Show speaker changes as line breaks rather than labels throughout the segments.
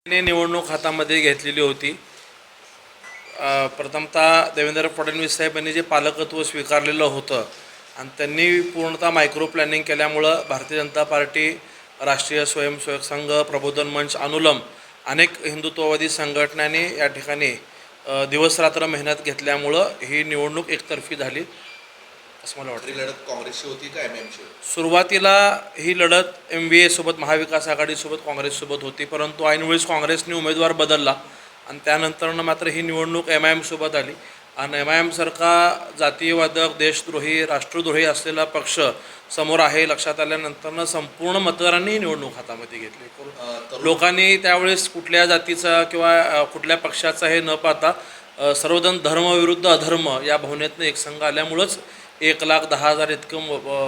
निवडणूक हातामध्ये घेतलेली होती. प्रथमतः देवेंद्र फडणवीस साहेबांनी जे पालकत्व स्वीकारलेलं होतं आणि त्यांनी पूर्णतः मायक्रो प्लॅनिंग केल्यामुळं भारतीय जनता पार्टी, राष्ट्रीय स्वयंसेवक संघ, प्रबोधन मंच, अनुलम अनेक हिंदुत्ववादी संघटनांनी या ठिकाणी दिवसरात्र मेहनत घेतल्यामुळं ही निवडणूक एकतर्फी झाली असं मला वाटतं.
लढत काँग्रेसची होती का MIMची?
सुरुवातीला ही लढत MVA सोबत, महाविकास आघाडीसोबत, काँग्रेससोबत होती, परंतु ऐनवेळीच काँग्रेसने उमेदवार बदलला आणि त्यानंतरनं मात्र ही निवडणूक MIM सोबत आली आणि MIM सारखा जातीयवादक, देशद्रोही, राष्ट्रद्रोही असलेला पक्ष समोर आहे लक्षात आल्यानंतरनं संपूर्ण मतदारांनी निवडणूक हातामध्ये घेतली. लोकांनी त्यावेळेस कुठल्या जातीचा किंवा कुठल्या पक्षाचा हे न पाहता सर्वजण धर्मविरुद्ध अधर्म या भावनेतनं एकसंघ आल्यामुळंच 1,10,000 इतकं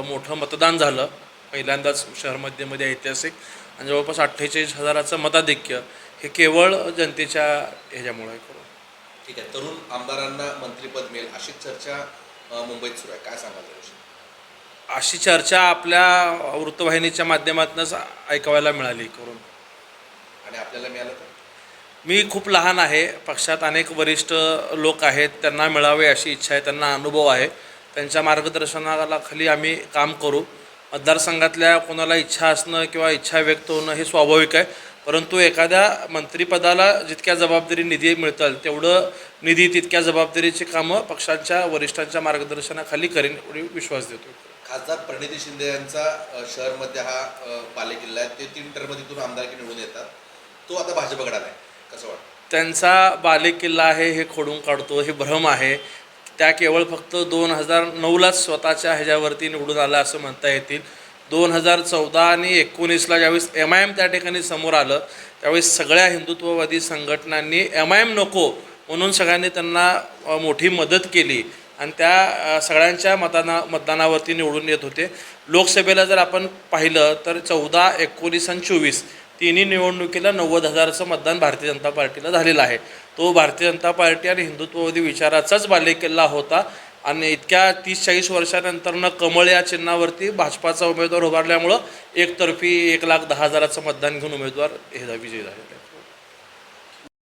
मोठं मतदान झालं पहिल्यांदाच शहरमध्ये ऐतिहासिक, आणि जवळपास 48,000चं मताधिक्य हे केवळ जनतेच्या ह्याच्यामुळे आहे.
ठीक आहे. तरुण आमदारांना मंत्रिपद मिळेल अशी चर्चा मुंबईत सुरू आहे, काय सांगाल त्याविषयी?
अशी चर्चा आपल्या वृत्तवाहिनीच्या माध्यमातूनच ऐकायला मिळाली करून.
आणि आपल्याला मिळालं तर?
मी खूप लहान आहे, पक्षात अनेक वरिष्ठ लोक आहेत, त्यांना मिळावे अशी इच्छा आहे, त्यांना अनुभव आहे, त्यांच्या मार्गदर्शनाला खाली आम्ही काम करू. मतदारसंघातल्या कोणाला इच्छा असणं किंवा इच्छा व्यक्त होणं हे स्वाभाविक आहे, परंतु एखाद्या मंत्रिपदाला जितक्या जबाबदारी निधी मिळतात तेवढं निधी तितक्या जबाबदारीची कामं पक्षांच्या वरिष्ठांच्या मार्गदर्शनाखाली करेन एवढी विश्वास देतो.
खासदार प्रणिती शिंदे यांचा शहरमध्ये हा बालेकिल्ला आहे, ते 3 टर्म तिथून आमदारकी निवडून येतात, तो आता भाजपकडे आला आहे, कसं वाटतं?
त्यांचा बालेकिल्ला आहे हे खोडून काढतो हे भ्रम आहे. त्या केवळ फक्त 2009लाच स्वतःच्या ह्याच्यावरती निवडून आला असं म्हणता येतील. 2014 आणि 19ला ज्यावेळेस MIM त्या ठिकाणी समोर आलं त्यावेळेस सगळ्या हिंदुत्ववादी संघटनांनी MIM नको म्हणून सगळ्यांनी त्यांना मोठी मदत केली आणि त्या सगळ्यांच्या मतदानावरती निवडून येत होते. लोकसभेला जर आपण पाहिलं तर 14, 19 आणि 24 तिन्ही निवडणुकीला 90,000चं मतदान भारतीय जनता पार्टीला झालेलं आहे. तो भारतीय जनता पार्टी आणि हिंदुत्ववादी विचाराचाच बालेकिल्ला होता आणि इतक्या 30-40 वर्षानंतरनं कमळ या चिन्हावरती भाजपाचा उमेदवार उभारल्यामुळं एकतर्फी 1,10,000चं मतदान घेऊन उमेदवार हे विजयी झालेला आहे.